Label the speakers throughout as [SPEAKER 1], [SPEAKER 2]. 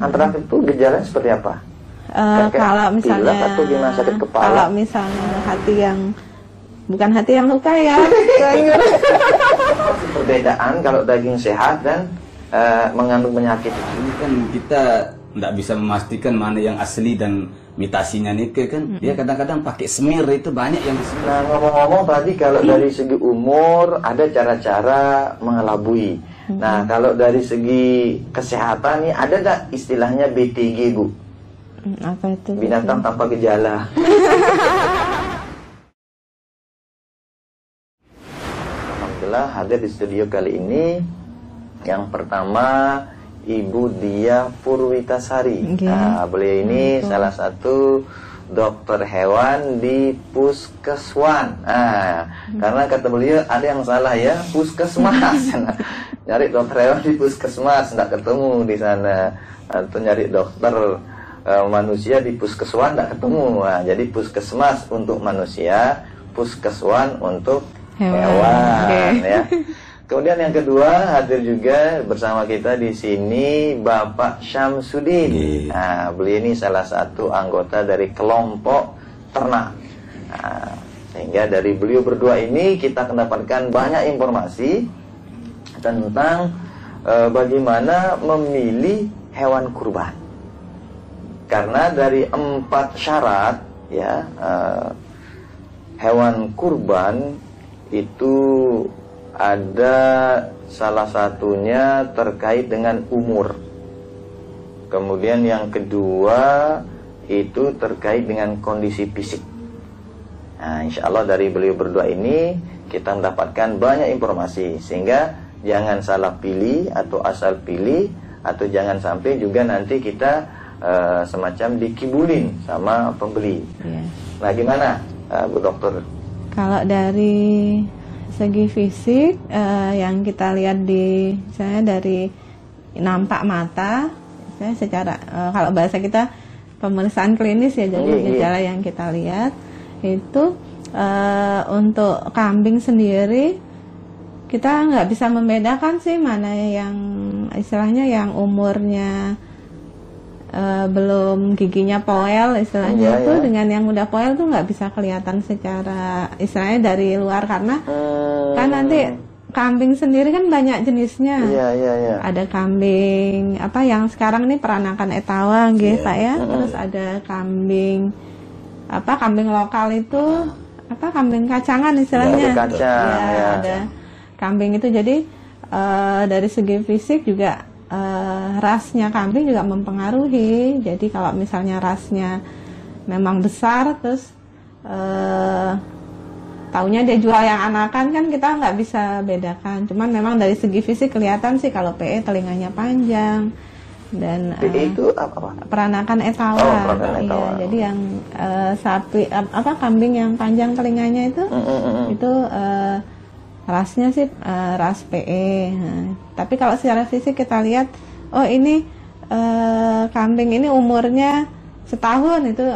[SPEAKER 1] Antraktif itu gejalanya seperti apa?
[SPEAKER 2] Kalau misalnya
[SPEAKER 1] pilek atau gimana, sakit kepala?
[SPEAKER 2] Kalau misalnya hati yang bukan hati yang luka ya.
[SPEAKER 1] Perbedaan kalau daging sehat dan mengandung penyakit.
[SPEAKER 3] Ini kan kita tidak bisa memastikan mana yang asli dan mitasinya nih kan. Dia kadang-kadang pakai semir, itu banyak yang semir.
[SPEAKER 1] Nah, ngomong-ngomong tadi kalau dari segi umur ada cara-cara mengelabui. Nah, kalau dari segi kesehatan nih ada nggak istilahnya BTG, Bu?
[SPEAKER 2] Apa itu?
[SPEAKER 1] Binatang tanpa gejala. Alhamdulillah hadir di studio kali ini. Yang pertama Ibu Dia Purwitasari. Nah, beliau ini salah satu dokter hewan di Puskeswan. Nah, karena kata beliau ada yang salah ya, Puskesmas. Nyari dokter hewan di Puskesmas nggak ketemu di sana. Atau nyari dokter manusia di Puskeswan nggak ketemu. Nah, jadi Puskesmas untuk manusia, Puskeswan untuk hewan. Ya. Kemudian yang kedua hadir juga bersama kita di sini Bapak Syamsuddin. Nah, beliau ini salah satu anggota dari kelompok ternak. Nah, sehingga dari beliau berdua ini kita mendapatkan banyak informasi tentang bagaimana memilih hewan kurban. Karena dari 4 syarat ya, hewan kurban itu ada salah satunya terkait dengan umur. Kemudian yang kedua itu terkait dengan kondisi fisik. Nah, insya Allah dari beliau berdua ini kita mendapatkan banyak informasi, sehingga jangan salah pilih atau asal pilih, atau jangan sampai juga nanti kita semacam dikibulin sama pembeli. Nah, gimana Bu Dokter?
[SPEAKER 2] Kalau dari segi fisik yang kita lihat saya dari nampak mata, saya secara kalau bahasa kita pemeriksaan klinis ya, jadi gejala yang kita lihat itu untuk kambing sendiri kita nggak bisa membedakan sih mana yang istilahnya yang umurnya belum giginya poel istilahnya itu dengan yang udah poel tuh nggak bisa kelihatan secara istilahnya dari luar, karena kan nanti kambing sendiri kan banyak jenisnya. Ada kambing apa yang sekarang ini peranakan etawa gitu Pak ya. Terus ada kambing apa kambing lokal itu apa kambing kacangan istilahnya. Ada kambing itu, jadi dari segi fisik juga rasnya kambing juga mempengaruhi. Jadi kalau misalnya rasnya memang besar, terus taunya dia jual yang anakan, kan kita nggak bisa bedakan. Cuman memang dari segi fisik kelihatan sih kalau PE telinganya panjang dan
[SPEAKER 1] PE itu apa?
[SPEAKER 2] Peranakan etawa. Iya, jadi yang sapi apa kambing yang panjang telinganya itu rasnya sih ras PE. Nah, tapi kalau secara fisik kita lihat, oh ini kambing ini umurnya setahun, itu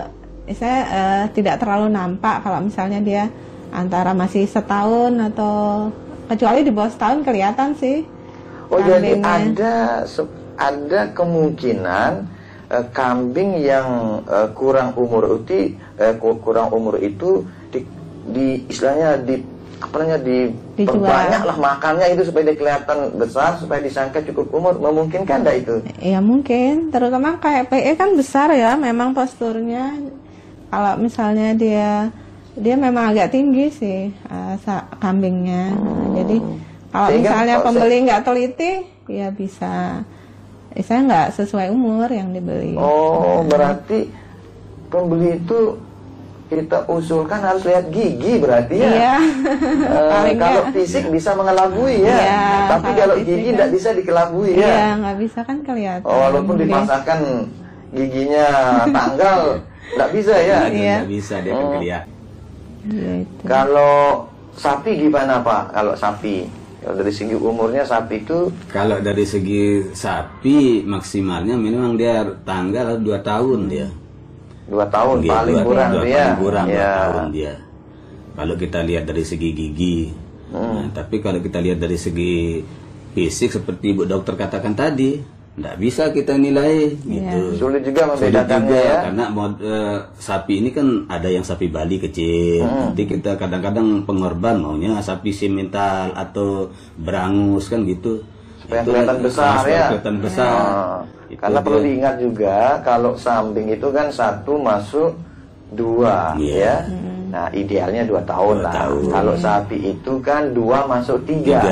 [SPEAKER 2] saya tidak terlalu nampak. Kalau misalnya dia antara masih setahun atau kecuali di bawah setahun kelihatan sih.
[SPEAKER 1] Oh kambingnya. Jadi ada kemungkinan kambing yang kurang umur itu di istilahnya diperbanyak lah makannya itu supaya dia kelihatan besar, supaya disangka cukup umur. Memungkinkan enggak itu?
[SPEAKER 2] Iya mungkin, terutama kayak PE kan besar ya, memang posturnya. Kalau misalnya dia memang agak tinggi sih kambingnya. Jadi kalau misalnya pembeli nggak teliti, ya bisa saya nggak sesuai umur yang dibeli.
[SPEAKER 1] Berarti pembeli itu kita usulkan harus lihat gigi berarti ya.
[SPEAKER 2] Iya.
[SPEAKER 1] Kalau fisik bisa mengelabui ya.
[SPEAKER 2] Iya,
[SPEAKER 1] tapi kalau gigi tidak bisa dikelabui ya.
[SPEAKER 2] Iya, nggak bisa kan kelihatan.
[SPEAKER 1] Walaupun dipasangkan giginya tanggal, nggak bisa ya.
[SPEAKER 3] Nggak bisa dia akan kelihatan.
[SPEAKER 1] Kalau sapi gimana Pak? Kalau sapi, kalau dari segi umurnya sapi itu?
[SPEAKER 3] Kalau dari segi sapi maksimalnya memang dia tanggal 2 tahun dia.
[SPEAKER 1] 2 tahun paling kurang dia.
[SPEAKER 3] Paling kurang 2 tahun dia. Kalau kita lihat dari segi gigi. Nah, tapi kalau kita lihat dari segi fisik seperti Ibu Dokter katakan tadi, nggak bisa kita nilai gitu.
[SPEAKER 1] Sulit juga membedakannya ya.
[SPEAKER 3] Karena sapi ini kan ada yang sapi Bali kecil. Nanti kita kadang-kadang pengorban maunya sapi simental atau berangus kan gitu.
[SPEAKER 1] Supaya kelihatan besar ya.
[SPEAKER 3] Kelihatan besar.
[SPEAKER 1] Karena perlu diingat juga kalau sambing itu kan 1 masuk 2 ya. Nah idealnya 2 tahun lah. Kalau sapi itu kan 2 masuk 3.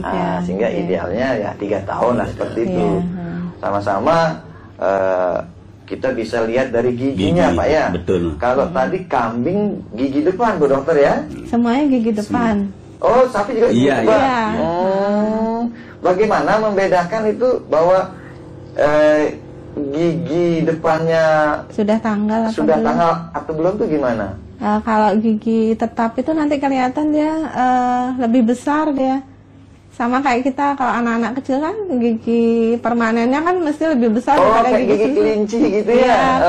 [SPEAKER 1] Nah, sehingga idealnya ya 3 tahun lah seperti itu. Sama-sama kita bisa lihat dari giginya Pak ya.
[SPEAKER 3] Betul.
[SPEAKER 1] Kalau tadi kambing gigi depan Bu Dokter ya.
[SPEAKER 2] Semuanya gigi depan.
[SPEAKER 1] Oh sapi juga gigi depan.
[SPEAKER 2] Iya.
[SPEAKER 1] Bagaimana membedakan itu bahwa gigi depannya
[SPEAKER 2] sudah tanggal
[SPEAKER 1] atau belum tuh gimana?
[SPEAKER 2] Kalau gigi tetap itu nanti kelihatan dia lebih besar dia. Sama kayak kita kalau anak-anak kecil kan gigi permanennya kan mesti lebih besar daripada
[SPEAKER 1] gigi kelinci gitu ya.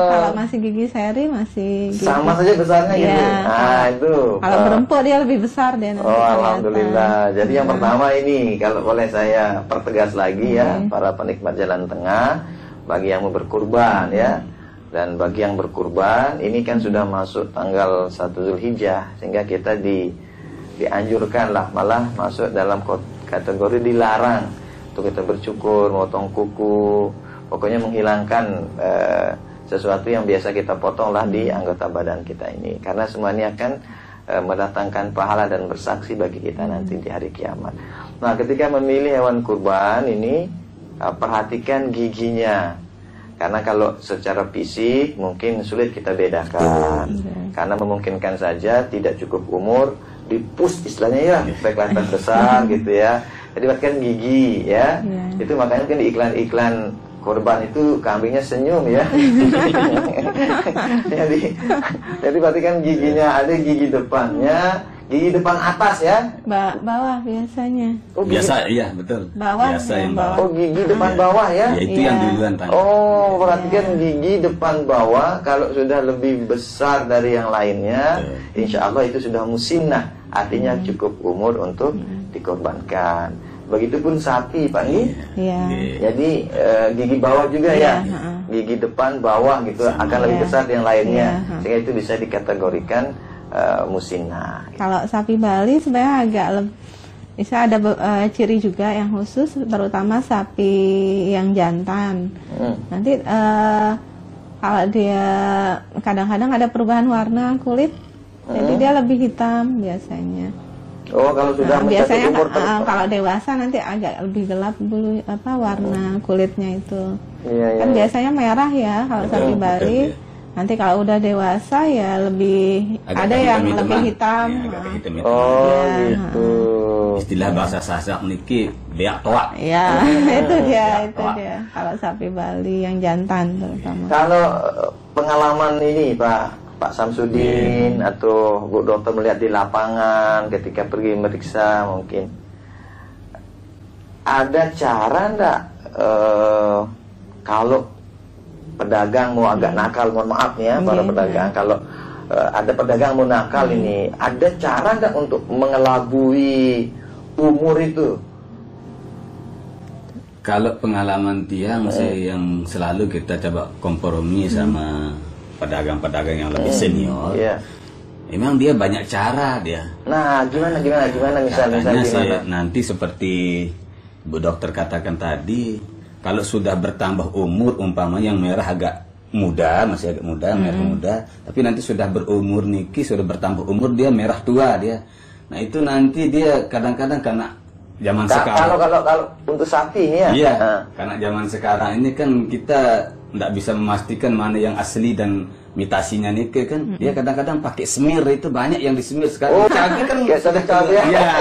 [SPEAKER 2] Kalau masih gigi seri masih gigi.
[SPEAKER 1] Sama saja besarnya gitu. Nah itu.
[SPEAKER 2] Kalau berempuk dia lebih besar dia nanti.
[SPEAKER 1] Alhamdulillah. Jadi yang pertama ini kalau boleh saya pertegas lagi ya para penikmat jalan tengah, bagi yang mau berkurban ya. Dan bagi yang berkurban ini kan sudah masuk tanggal 1 Zulhijjah sehingga kita dianjurkan lah malah masuk dalam kategori dilarang untuk kita bercukur, motong kuku, pokoknya menghilangkan sesuatu yang biasa kita potong lah di anggota badan kita ini, karena semua ini akan mendatangkan pahala dan bersaksi bagi kita nanti di hari kiamat. Nah ketika memilih hewan kurban ini perhatikan giginya, karena kalau secara fisik mungkin sulit kita bedakan, karena memungkinkan saja tidak cukup umur dipus istilahnya ya, supaya kelihatan besar gitu ya. Jadi kan gigi ya, itu makanya kan di iklan-iklan korban itu kambingnya senyum ya. jadi berarti kan giginya ada gigi depannya, gigi depan atas ya.
[SPEAKER 2] Bawah biasanya.
[SPEAKER 3] Biasa iya betul.
[SPEAKER 2] Bawah.
[SPEAKER 3] Biasa yang bawah.
[SPEAKER 1] Oh gigi depan bawah ya.
[SPEAKER 3] Ya itu yang duluan tanya.
[SPEAKER 1] Oh berarti kan gigi depan bawah kalau sudah lebih besar dari yang lainnya, insya Allah itu sudah musinnah, artinya cukup umur untuk dikorbankan. Begitupun sapi Pak nih. Jadi gigi bawah juga ya. Gigi depan bawah gitu akan lebih besar dari yang lainnya, sehingga itu bisa dikategorikan musinnah.
[SPEAKER 2] Kalau sapi Bali sebenarnya agak bisa ada ciri juga yang khusus, terutama sapi yang jantan. Nanti kalau dia kadang-kadang ada perubahan warna kulit, jadi dia lebih hitam biasanya.
[SPEAKER 1] Oh kalau sudah
[SPEAKER 2] biasanya kalau dewasa nanti agak lebih gelap bulu warna kulitnya itu. Kan biasanya merah ya kalau sapi Bali. Nanti kalau udah dewasa ya lebih ada yang lebih hitam.
[SPEAKER 1] Gitu.
[SPEAKER 3] Istilah bahasa Sasak niki beak toak.
[SPEAKER 2] Ya, itu dia. Kalau sapi Bali yang jantan terutama.
[SPEAKER 1] Kalau pengalaman ini Pak Samsudin atau Bu Dokter melihat di lapangan ketika pergi meriksa, mungkin ada cara enggak kalau pedagang mau agak nakal, mohon maaf ya para pedagang, kalau ada pedagang mau nakal ini, ada cara enggak untuk mengelabui umur itu?
[SPEAKER 3] Kalau pengalaman tiang yang selalu kita coba kompromi sama pedagang-pedagang yang lebih senior, memang dia banyak cara dia.
[SPEAKER 1] Nah, gimana misalnya
[SPEAKER 3] nanti seperti Bu Dokter katakan tadi, kalau sudah bertambah umur, umpama yang merah agak muda, masih agak muda, merah muda, tapi nanti sudah berumur niki, sudah bertambah umur dia merah tua dia. Nah itu nanti dia kadang-kadang karena zaman sekarang.
[SPEAKER 1] Kalau untuk sapi ini ya.
[SPEAKER 3] Iya. Karena zaman sekarang ini kan kita nggak bisa memastikan mana yang asli dan mitasinya nih kan. Dia kadang-kadang pakai semir, itu banyak yang disemir sekarang. Cabai kan
[SPEAKER 1] sudah cabai.
[SPEAKER 3] Iya,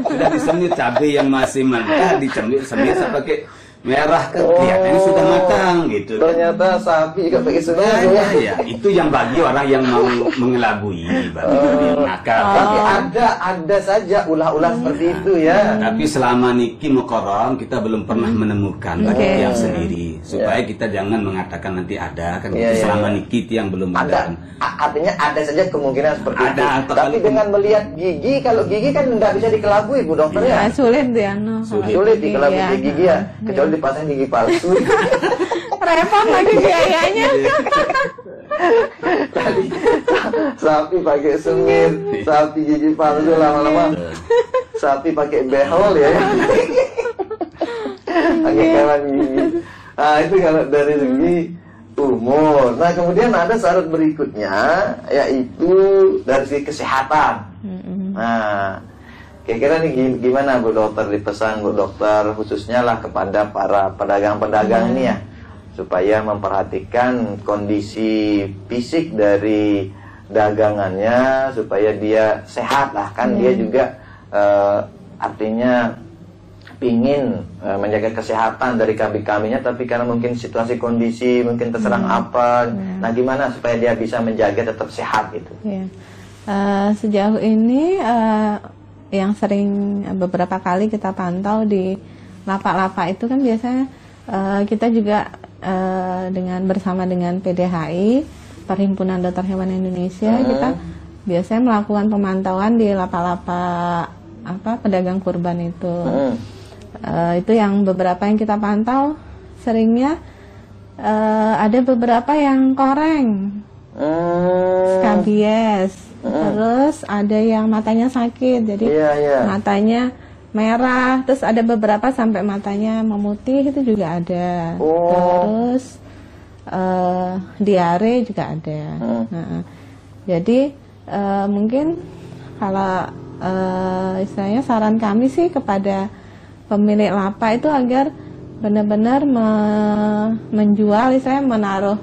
[SPEAKER 3] sudah disemir cabai yang masih mentah, semir pakai merah kan kelihatannya sudah matang. memang gitu.
[SPEAKER 1] Ternyata sapi juga pakai semir.
[SPEAKER 3] Ya, itu yang bagi orang yang mau mengelabui, bagi yang nakal.
[SPEAKER 1] Tapi ada saja ulah-ulah seperti itu ya.
[SPEAKER 3] Tapi selama niki mukorram kita belum pernah menemukan bagi yang sendiri, supaya kita jangan mengatakan nanti ada kan. Selama niki yang belum ada.
[SPEAKER 1] Artinya ada saja kemungkinan seperti
[SPEAKER 3] itu.
[SPEAKER 1] Tapi dengan melihat gigi, kalau gigi kan nggak bisa dikelabui Bu Dokter ya.
[SPEAKER 2] Sulit dia,
[SPEAKER 1] sulit dikelabui gigi ya, kecuali dipasang gigi palsu.
[SPEAKER 2] Repot lagi biayanya.
[SPEAKER 1] Tadi sapi pakai semir, sapi gigi palsu, lama-lama sapi pakai behol ya. Pakai kawan gigi. Nah itu kalau dari segi umur. Nah kemudian ada syarat berikutnya, yaitu dari segi kesehatan. Nah kira-kira nih gimana Bu Dokter, dipesan Bu Dokter khususnya lah kepada para pedagang-pedagang ini ya, supaya memperhatikan kondisi fisik dari dagangannya supaya dia sehat lah kan. Dia juga artinya pingin menjaga kesehatan dari kambing-kambingnya, tapi karena mungkin situasi kondisi mungkin terserang apa. Nah gimana supaya dia bisa menjaga tetap sehat gitu.
[SPEAKER 2] Sejauh ini yang sering beberapa kali kita pantau di lapak-lapak itu kan biasanya kita juga bersama dengan PDHI, Perhimpunan Dokter Hewan Indonesia, kita biasanya melakukan pemantauan di lapak-lapak pedagang kurban itu. Itu yang beberapa yang kita pantau seringnya ada beberapa yang koreng, skabies. Terus ada yang matanya sakit, jadi matanya merah. Terus ada beberapa sampai matanya memutih, itu juga ada. Terus diare juga ada. Jadi mungkin kalau istilahnya saran kami sih kepada pemilik lapak itu agar benar-benar menjual, istilahnya menaruh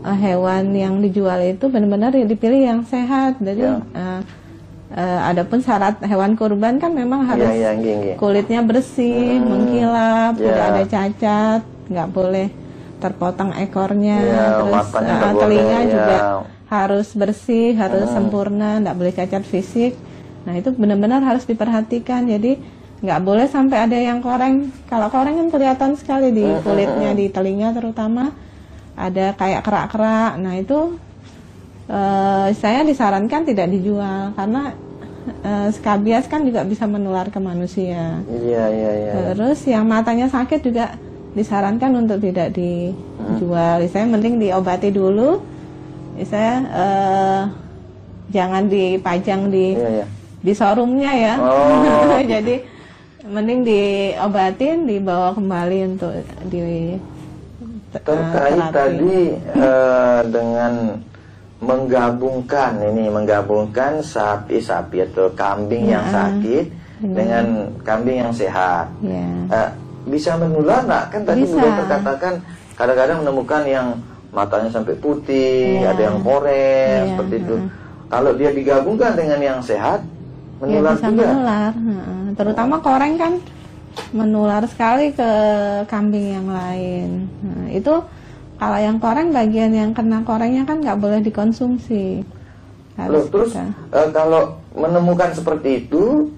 [SPEAKER 2] hewan yang dijual itu benar-benar dipilih yang sehat. Jadi adapun syarat hewan kurban kan memang harus kulitnya bersih, mengkilap, tidak ada cacat, nggak boleh terpotong ekornya, terus telinga juga harus bersih, harus sempurna, nggak boleh cacat fisik. Nah itu benar-benar harus diperhatikan. Jadi nggak boleh sampai ada yang koreng. Kalau koreng kan kelihatan sekali di kulitnya, di telinga terutama ada kayak kerak-kerak. Nah itu saya disarankan tidak dijual karena skabies kan juga bisa menular ke manusia. Terus yang matanya sakit juga disarankan untuk tidak dijual. Saya mending diobati dulu. Saya jangan dipajang di showroomnya ya. Jadi mending diobatin, dibawa kembali untuk
[SPEAKER 1] terkait tadi dengan menggabungkan sapi atau kambing yang sakit dengan kambing yang sehat, bisa menular nggak? Kan tadi Bu Dokter katakan kadang-kadang menemukan yang matanya sampai putih, ada yang koreng seperti itu. Kalau dia digabungkan dengan yang sehat, menular
[SPEAKER 2] bisa
[SPEAKER 1] juga.
[SPEAKER 2] Menular. Terutama koreng kan menular sekali ke kambing yang lain. Nah, itu kalau yang koreng, bagian yang kena korengnya kan nggak boleh dikonsumsi.
[SPEAKER 1] Terus kalau menemukan seperti itu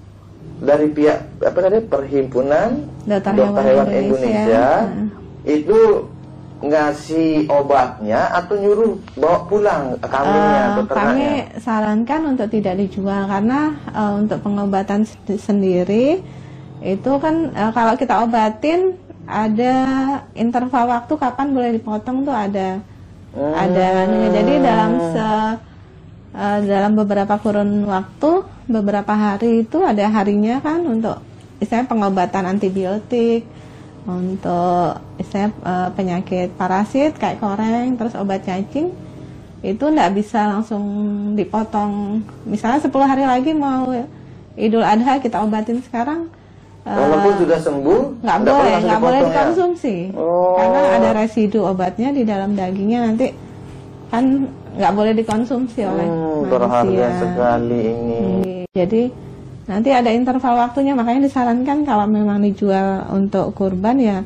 [SPEAKER 1] dari pihak Perhimpunan Dokter Hewan Indonesia itu ngasih obatnya atau nyuruh bawa pulang kambingnya atau ternaknya?
[SPEAKER 2] Kami sarankan untuk tidak dijual karena untuk pengobatan sendiri itu kan kalau kita obatin ada interval waktu kapan boleh dipotong tuh ada. Jadi dalam beberapa kurun waktu, beberapa hari itu ada harinya kan untuk misalnya pengobatan antibiotik, untuk misalnya penyakit parasit kayak koreng, terus obat cacing itu nggak bisa langsung dipotong. Misalnya 10 hari lagi mau Idul Adha kita obatin sekarang,
[SPEAKER 1] walaupun sudah sembuh
[SPEAKER 2] nggak boleh dikonsumsi karena ada residu obatnya di dalam dagingnya, nanti kan nggak boleh dikonsumsi oleh manusia.
[SPEAKER 1] Berharga sekali ini.
[SPEAKER 2] Jadi nanti ada interval waktunya, makanya disarankan kalau memang dijual untuk kurban ya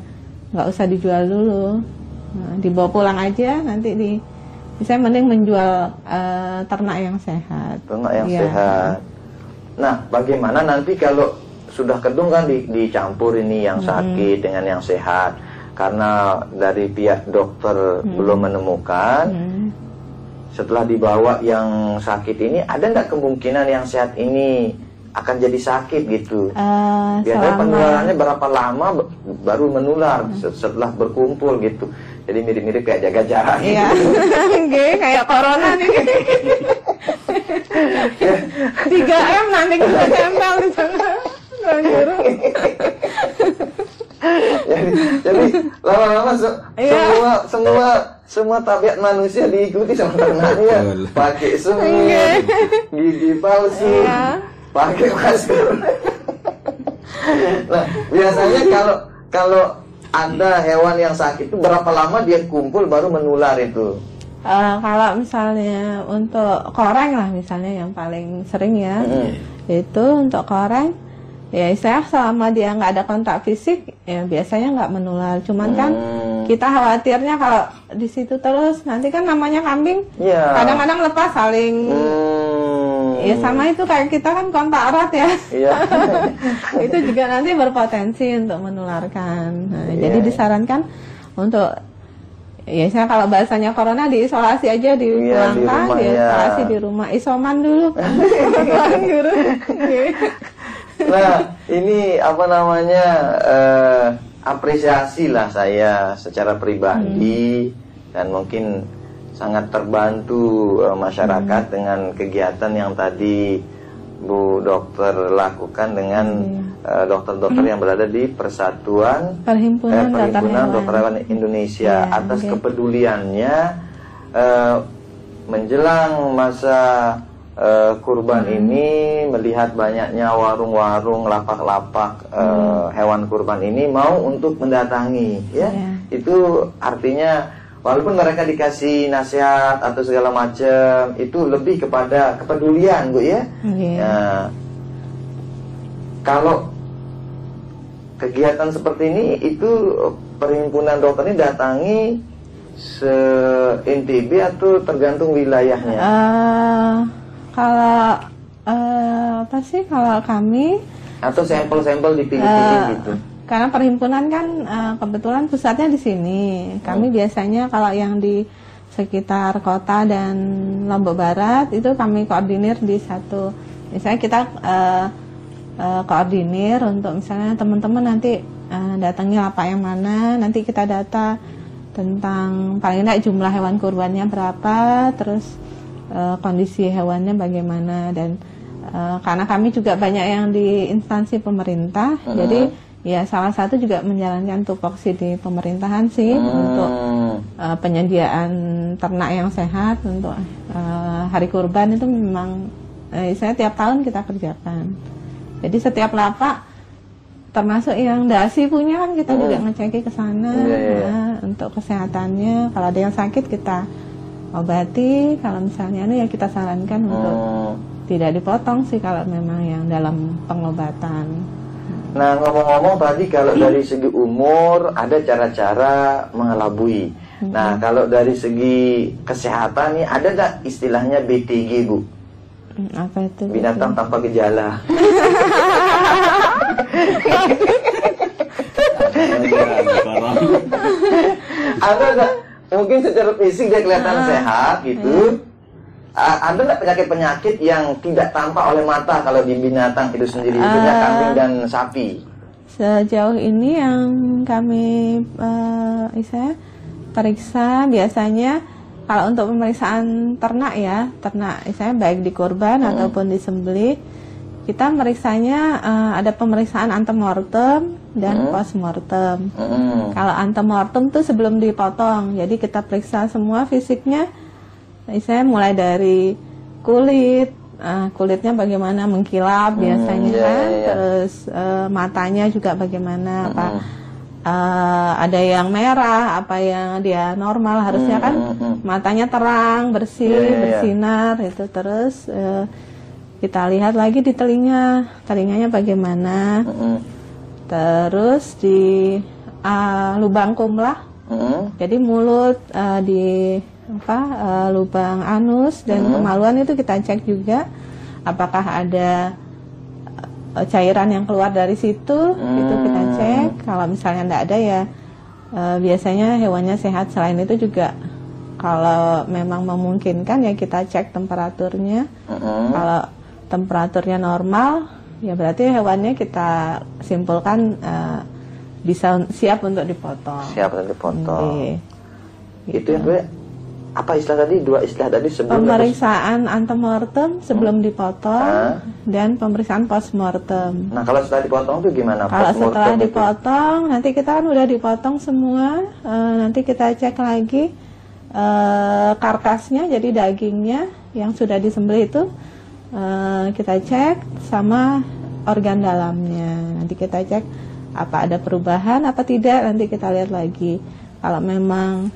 [SPEAKER 2] nggak usah dijual dulu, dibawa pulang aja, nanti saya mending menjual ternak yang sehat.
[SPEAKER 1] Ternak yang sehat. Nah, bagaimana nanti kalau sudah kedung kan dicampur ini yang sakit dengan yang sehat, karena dari pihak dokter belum menemukan. Setelah dibawa yang sakit ini, ada nggak kemungkinan yang sehat ini akan jadi sakit gitu? Biasanya penularannya berapa lama baru menular setelah berkumpul gitu? Jadi mirip-mirip kayak jaga jarak.
[SPEAKER 2] Iya, kayak corona nih. 3M nanti kita tempel di sana.
[SPEAKER 1] Jadi lama-lama semua tabiat manusia diikuti sama ternaknya. Pakai semut, gigi palsu, pakai masker. Nah, biasanya kalau ada hewan yang sakit itu berapa lama dia kumpul baru menular itu?
[SPEAKER 2] Kalau misalnya untuk koreng lah misalnya yang paling sering ya, itu untuk koreng. Ya, saya selama dia nggak ada kontak fisik, ya biasanya nggak menular. Cuman kan kita khawatirnya kalau di situ terus, nanti kan namanya kambing, kadang-kadang lepas saling. Ya sama itu kayak kita kan kontak erat ya. Itu juga nanti berpotensi untuk menularkan. Nah, jadi disarankan untuk, ya saya kalau bahasanya corona diisolasi aja, dipulangkan, diisolasi di rumah, isoman dulu.
[SPEAKER 1] Nah, ini apa namanya, apresiasi lah saya secara pribadi, dan mungkin sangat terbantu masyarakat dengan kegiatan yang tadi Bu Dokter lakukan dengan dokter-dokter yang berada di Perhimpunan Dokter Hewan Indonesia, atas kepeduliannya menjelang masa kurban ini, melihat banyaknya warung-warung, lapak-lapak hewan kurban ini mau untuk mendatangi, itu artinya walaupun mereka dikasih nasihat atau segala macam, itu lebih kepada kepedulian, Bu ya. Kalau kegiatan seperti ini, itu perhimpunan dokter ini datangi se-NTB atau tergantung wilayahnya?
[SPEAKER 2] Kalau kalau kami
[SPEAKER 1] atau sampel-sampel dipilih-pilih gitu.
[SPEAKER 2] Karena perhimpunan kan kebetulan pusatnya di sini. Kami biasanya kalau yang di sekitar kota dan Lombok Barat itu kami koordinir di satu. Misalnya kita koordinir untuk misalnya teman-teman nanti datangnya lapak yang mana, nanti kita data tentang paling tidak jumlah hewan kurbannya berapa, terus kondisi hewannya bagaimana, dan karena kami juga banyak yang di instansi pemerintah, jadi ya salah satu juga menjalankan tupoksi di pemerintahan sih untuk penyediaan ternak yang sehat untuk hari kurban itu memang saya tiap tahun kita kerjakan. Jadi setiap lapak termasuk yang dasi punya kan kita juga ngeceki ke sana untuk kesehatannya. Kalau ada yang sakit kita obati, kalau misalnya ya kita sarankan untuk tidak dipotong sih kalau memang yang dalam pengobatan.
[SPEAKER 1] Nah, ngomong-ngomong tadi kalau dari segi umur ada cara-cara mengelabui. Nah, kalau dari segi kesehatan nih ada nggak istilahnya BTG, Bu?
[SPEAKER 2] Apa itu?
[SPEAKER 1] Binatang tanpa gejala. Ada nggak? Mungkin secara fisik dia kelihatan sehat gitu. Ada nggak penyakit-penyakit yang tidak tampak oleh mata kalau di binatang itu sendiri, misalnya kambing dan sapi?
[SPEAKER 2] Sejauh ini yang kami saya periksa biasanya kalau untuk pemeriksaan ternak ya, ternak misalnya baik di kurban ataupun di sembelih, kita meriksanya ada pemeriksaan antemortem dan postmortem. Kalau antemortem tuh sebelum dipotong, jadi kita periksa semua fisiknya, misalnya mulai dari kulit, kulitnya bagaimana mengkilap biasanya kan, terus matanya juga bagaimana, apa ada yang merah, apa yang dia normal, harusnya kan matanya terang, bersih, bersinar itu. Terus kita lihat lagi di telinganya bagaimana, terus di lubang kumlah. Jadi mulut, di lubang anus dan kemaluan itu kita cek juga apakah ada cairan yang keluar dari situ, itu kita cek. Kalau misalnya tidak ada ya biasanya hewannya sehat. Selain itu juga kalau memang memungkinkan ya kita cek temperaturnya. Kalau temperaturnya normal ya berarti hewannya kita simpulkan bisa siap untuk dipotong.
[SPEAKER 1] Siap untuk dipotong. Itu yang gue apa istilah tadi? Dua istilah tadi sebelum
[SPEAKER 2] pemeriksaan antemortem sebelum dipotong dan pemeriksaan postmortem.
[SPEAKER 1] Nah kalau setelah dipotong itu gimana?
[SPEAKER 2] Kalau setelah dipotong nanti kita kan udah dipotong semua, nanti kita cek lagi karkasnya, jadi dagingnya yang sudah disembelih itu kita cek sama organ dalamnya. Nanti kita cek apa ada perubahan apa tidak, nanti kita lihat lagi. Kalau memang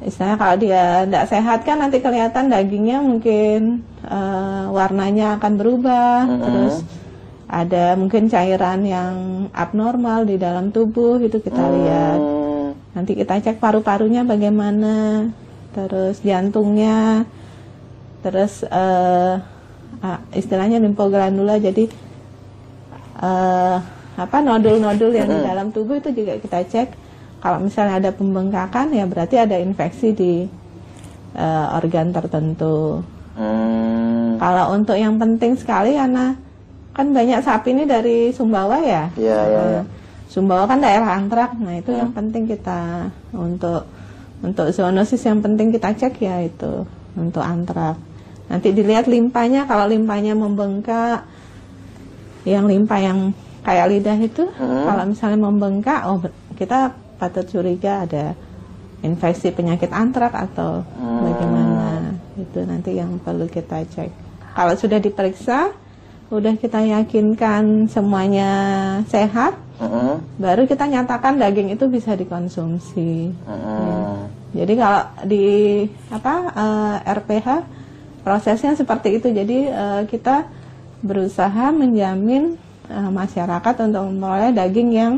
[SPEAKER 2] istilahnya kalau dia tidak sehat kan nanti kelihatan dagingnya mungkin warnanya akan berubah, terus ada mungkin cairan yang abnormal di dalam tubuh, itu kita lihat. Nanti kita cek paru-parunya bagaimana, terus jantungnya, terus istilahnya limfogranula, jadi nodul-nodul yang di dalam tubuh itu juga kita cek. Kalau misalnya ada pembengkakan ya berarti ada infeksi di organ tertentu. Kalau untuk yang penting sekali karena kan banyak sapi ini dari Sumbawa ya. Sumbawa kan daerah antrak. Nah itu yang penting kita untuk zoonosis yang penting kita cek ya itu untuk antrak. Nanti dilihat limpanya, kalau limpanya membengkak, yang limpa yang kayak lidah itu, kalau misalnya membengkak, kita patut curiga ada infeksi penyakit antrak atau bagaimana. Itu nanti yang perlu kita cek. Kalau sudah diperiksa, udah kita yakinkan semuanya sehat, baru kita nyatakan daging itu bisa dikonsumsi. Jadi kalau di RPH prosesnya seperti itu. Jadi kita berusaha menjamin masyarakat untuk memperoleh daging yang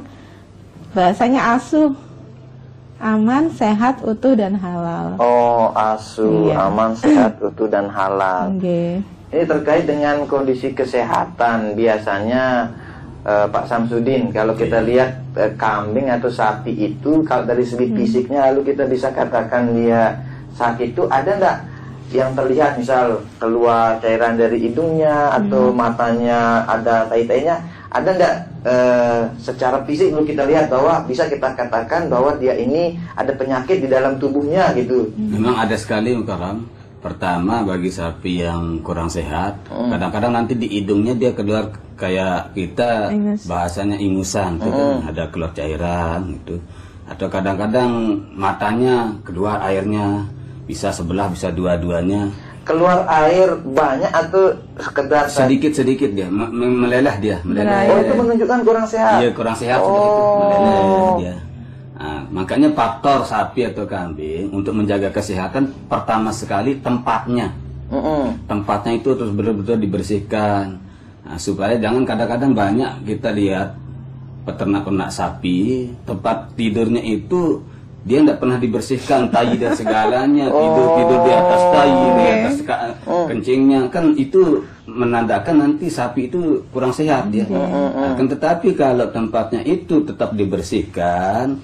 [SPEAKER 2] bahasanya asuh, aman, sehat, utuh, dan halal.
[SPEAKER 1] Oh, asuh, aman, sehat, utuh, dan halal. Ini terkait dengan kondisi kesehatan. Biasanya Pak Samsudin, kalau kita lihat kambing atau sapi itu, kalau dari segi fisiknya lalu kita bisa katakan dia sakit, itu ada nggak yang terlihat, misal keluar cairan dari hidungnya atau matanya ada tai-tainya, ada nggak secara fisik dulu kita lihat bahwa bisa kita katakan bahwa dia ini ada penyakit di dalam tubuhnya gitu?
[SPEAKER 3] Memang ada sekali, Mukarram. Pertama, bagi sapi yang kurang sehat, kadang-kadang nanti di hidungnya dia keluar kayak kita bahasanya ingusan, gitu, ada keluar cairan gitu. Atau kadang-kadang matanya keluar airnya, bisa sebelah, bisa dua-duanya.
[SPEAKER 1] Keluar air banyak atau sekedar
[SPEAKER 3] sedikit-sedikit dia, meleleh dia, meleleh.
[SPEAKER 1] Oh, itu menunjukkan kurang sehat.
[SPEAKER 3] Iya, kurang sehat seperti itu, meleleh dia. Nah, makanya faktor sapi atau kambing untuk menjaga kesehatan pertama sekali tempatnya. Tempatnya itu terus betul-betul dibersihkan. Nah, supaya jangan kadang-kadang banyak kita lihat peternak-peternak sapi, tempat tidurnya itu dia tidak pernah dibersihkan, tai dan segalanya, tidur di atas tai, di atas kencingnya, kan itu menandakan nanti sapi itu kurang sehat dia. Akan tetapi kalau tempatnya itu tetap dibersihkan,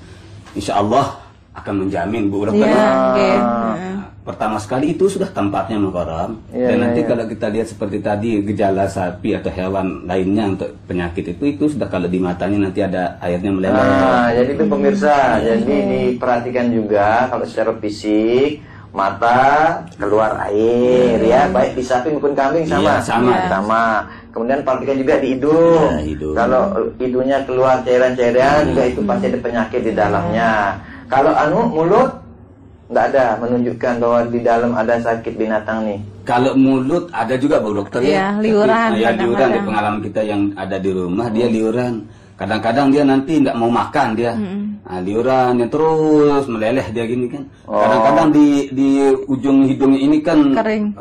[SPEAKER 3] insya Allah akan menjamin, Bu Dokter. Pertama sekali itu sudah tempatnya, Mukarram. Dan nanti kalau kita lihat seperti tadi gejala sapi atau hewan lainnya untuk penyakit itu sudah kalau di matanya nanti ada airnya meleleh.
[SPEAKER 1] Jadi itu pemirsa, jadi diperhatikan juga kalau secara fisik mata keluar air, ya baik di sapi maupun kambing sama. Sama. Kemudian perhatikan juga di hidung.
[SPEAKER 3] Hidung.
[SPEAKER 1] Kalau hidungnya keluar cairan-cairan juga itu pasti ada penyakit di dalamnya. Kalau mulut nggak ada menunjukkan bahwa di dalam ada sakit binatang nih.
[SPEAKER 3] Kalau mulut ada juga, Bu Dokter, ya.
[SPEAKER 2] Liuran.
[SPEAKER 3] Liuran di pengalaman kita yang ada di rumah, dia liuran. Kadang-kadang dia nanti nggak mau makan dia. Liuran yang terus meleleh dia gini kan. Kadang-kadang di ujung hidungnya ini kan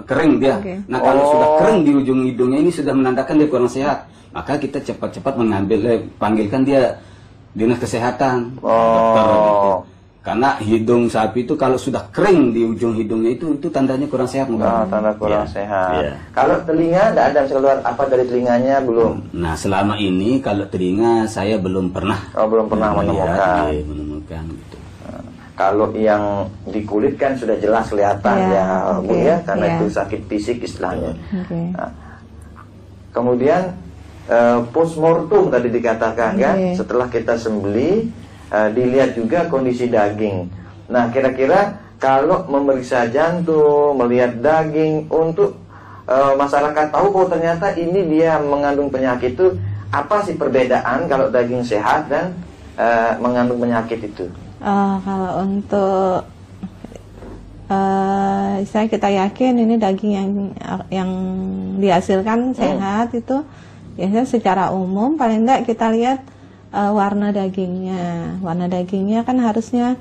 [SPEAKER 3] kering dia. Nah, kalau sudah kering di ujung hidungnya ini sudah menandakan dia kurang sehat. Maka kita cepat-cepat panggilkan dia dinas kesehatan, dokter gitu. Karena hidung sapi itu kalau sudah kering di ujung hidungnya itu tandanya kurang sehat.
[SPEAKER 1] Tanda kurang sehat. Kalau telinga tidak ada keluar apa dari telinganya belum?
[SPEAKER 3] Nah, selama ini kalau telinga saya belum pernah.
[SPEAKER 1] Belum pernah menemukan.
[SPEAKER 3] Menemukan gitu.
[SPEAKER 1] Kalau yang di kulit kan sudah jelas kelihatan Bu ya, karena itu sakit fisik istilahnya. Nah, kemudian postmortem tadi dikatakan kan, setelah kita sembelih dilihat juga kondisi daging. Nah, kira-kira kalau memeriksa jantung, melihat daging untuk masyarakat tahu kalau ternyata ini dia mengandung penyakit itu, apa sih perbedaan kalau daging sehat dan mengandung penyakit itu?
[SPEAKER 2] Kalau untuk kita yakin ini daging yang dihasilkan sehat itu biasanya secara umum paling enggak kita lihat warna dagingnya. Warna dagingnya kan harusnya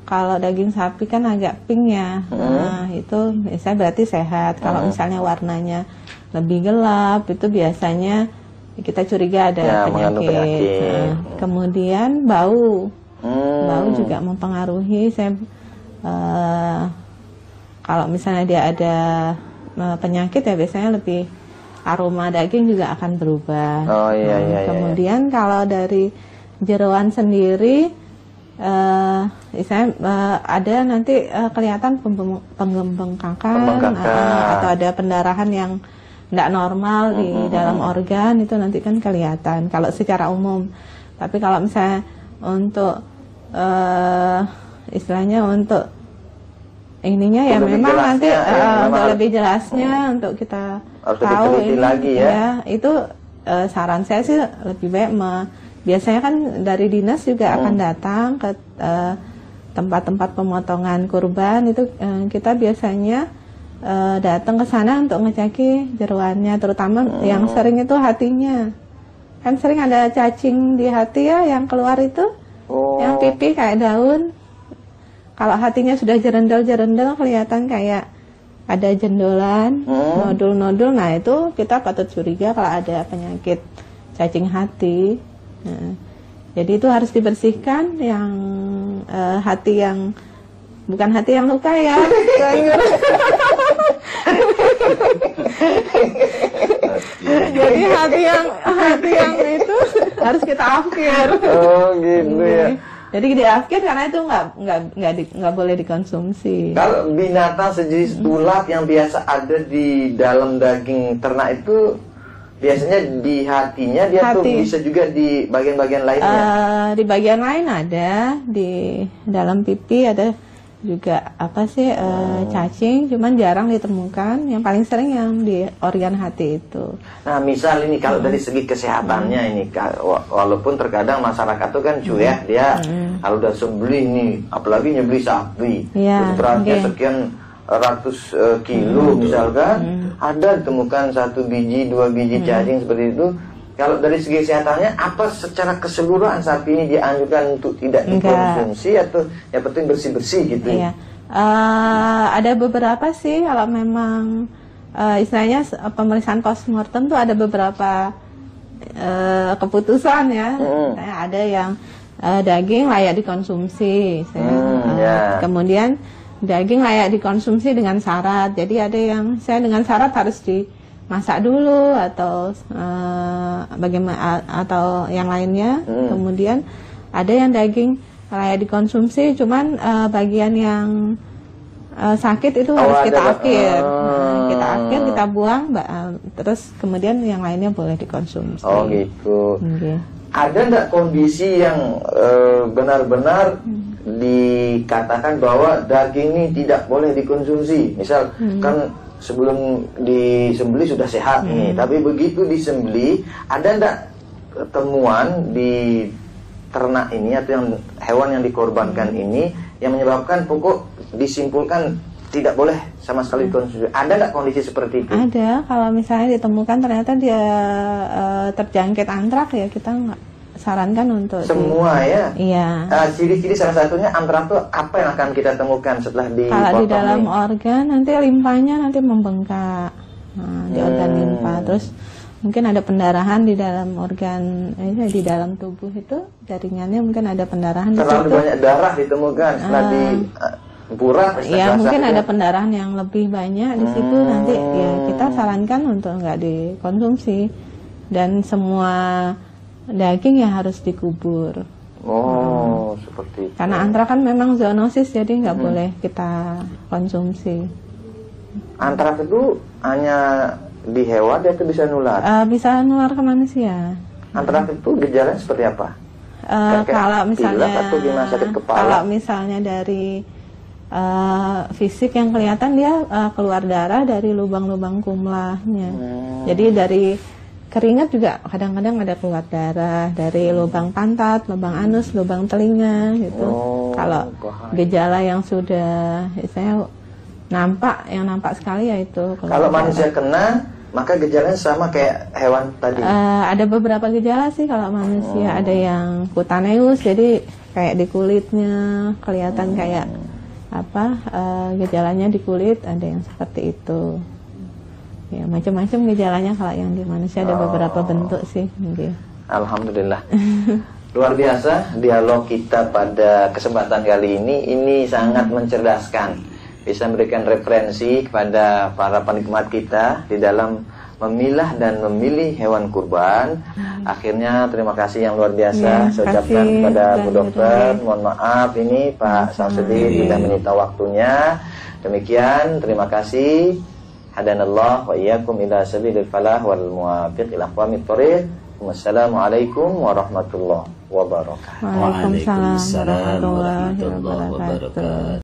[SPEAKER 2] kalau daging sapi kan agak pink ya. Nah, itu biasanya berarti sehat. Kalau misalnya warnanya lebih gelap itu biasanya kita curiga ada penyakit. Kemudian bau. Bau juga mempengaruhi. Kalau misalnya dia ada penyakit ya biasanya lebih aroma daging juga akan berubah. Kemudian kalau dari jeroan sendiri, ada nanti kelihatan pembengkakan atau ada pendarahan yang tidak normal di dalam organ, itu nanti kan kelihatan kalau secara umum. Tapi kalau misalnya untuk istilahnya untuk ininya ya memang nanti untuk lebih jelasnya untuk kita tahu ini
[SPEAKER 1] lagi ya.
[SPEAKER 2] Itu saran saya sih lebih baik biasanya kan dari dinas juga akan datang ke tempat-tempat pemotongan kurban itu kita biasanya datang ke sana untuk ngeceki jeroannya, terutama yang sering itu hatinya. Kan sering ada cacing di hati ya yang keluar itu, yang pipi kayak daun. Kalau hatinya sudah jerendel-jerendel kelihatan kayak ada jendolan, nodul-nodul, nah itu kita patut curiga kalau ada penyakit cacing hati. Nah, jadi itu harus dibersihkan yang hati yang bukan hati yang luka ya. Jadi hati yang itu harus kita afkir.
[SPEAKER 1] Gitu ya.
[SPEAKER 2] Jadi diafkir karena itu nggak boleh dikonsumsi.
[SPEAKER 1] Kalau binatang sejenis ulat yang biasa ada di dalam daging ternak itu biasanya di hatinya dia tuh bisa juga di bagian-bagian lainnya.
[SPEAKER 2] Di bagian lain ada, di dalam pipi ada juga cacing, cuman jarang ditemukan. Yang paling sering yang di organ hati itu.
[SPEAKER 1] Nah, misal ini kalau dari segi kesehatannya ini, walaupun terkadang masyarakat itu kan cuek dia kalau udah sembelih nih, apalagi nyembelih sapi, terus beratnya sekian ratus kilo misalkan, ada ditemukan 1 biji 2 biji cacing seperti itu. Kalau dari segi kesehatannya, apa secara keseluruhan sapi ini dianjurkan untuk tidak dikonsumsi atau yang penting bersih-bersih gitu?
[SPEAKER 2] Iya. Ada beberapa sih kalau memang istilahnya pemeriksaan postmortem tuh ada beberapa keputusan ya. Ada yang daging layak dikonsumsi, kemudian daging layak dikonsumsi dengan syarat. Jadi ada yang dengan syarat harus dimasak dulu atau bagaimana atau yang lainnya. Kemudian ada yang daging layak dikonsumsi, cuman bagian yang sakit itu harus kita akhir. Kita akhir, kita buang, terus kemudian yang lainnya boleh dikonsumsi.
[SPEAKER 1] Oh gitu. Ada nggak kondisi yang benar-benar dikatakan bahwa daging ini tidak boleh dikonsumsi? Misal kan sebelum disembelih sudah sehat nih, tapi begitu disembelih ada nggak temuan di ternak ini atau yang hewan yang dikorbankan ini yang menyebabkan pokok disimpulkan tidak boleh sama sekali dikonsumsi? Ada nggak kondisi seperti itu?
[SPEAKER 2] Ada. Kalau misalnya ditemukan ternyata dia terjangkit antrak ya kita nggak sarankan untuk
[SPEAKER 1] semua ya.
[SPEAKER 2] Iya.
[SPEAKER 1] Ciri-ciri salah satunya antrak itu apa yang akan kita temukan setelah dipotong?
[SPEAKER 2] Kalau di dalam organ nanti limpanya nanti membengkak di organ limpa, terus mungkin ada pendarahan di dalam organ, di dalam tubuh itu, jaringannya mungkin ada pendarahan.
[SPEAKER 1] Terlalu banyak darah ditemukan setelah di buram.
[SPEAKER 2] Ya mungkin ada pendarahan yang lebih banyak di situ, nanti ya kita sarankan untuk nggak dikonsumsi, dan semua daging ya harus dikubur.
[SPEAKER 1] Seperti itu.
[SPEAKER 2] Karena antrak kan memang zoonosis, jadi nggak boleh kita konsumsi.
[SPEAKER 1] Antrak itu hanya di hewan dia itu bisa nular?
[SPEAKER 2] Bisa nular ke manusia.
[SPEAKER 1] Antrak itu gejalanya seperti apa?
[SPEAKER 2] Kalau misalnya
[SPEAKER 1] atau gimana, sakit kepala?
[SPEAKER 2] Kalau misalnya dari fisik yang kelihatan, dia keluar darah dari lubang-lubang kumlahnya. Jadi dari keringat juga kadang-kadang ada keluar darah, dari lubang pantat, lubang anus, lubang telinga gitu. Kalau gejala yang sudah saya yang nampak sekali yaitu
[SPEAKER 1] kalau manusia kena, maka gejalanya sama kayak hewan tadi.
[SPEAKER 2] Ada beberapa gejala sih kalau manusia. Ada yang kutaneus, jadi kayak di kulitnya kelihatan kayak gejalanya di kulit, ada yang seperti itu. Ya macam-macam gejalanya kalau yang di manusia, ada beberapa bentuk sih.
[SPEAKER 1] Alhamdulillah. Luar biasa dialog kita pada kesempatan kali ini sangat mencerdaskan, bisa memberikan referensi kepada para penikmat kita di dalam memilah dan memilih hewan kurban. Akhirnya terima kasih yang luar biasa saya ucapkan kepada Bu Dokter. Mohon maaf ini Pak Samsudin tidak menyita waktunya. Demikian, terima kasih. Hadanallah wa iyyakum ila sabilil falah wal muwafiq ila aqwamit thoriq. Wassalamualaikum warahmatullahi wabarakatuh.
[SPEAKER 2] Waalaikumsalam warahmatullahi wabarakatuh.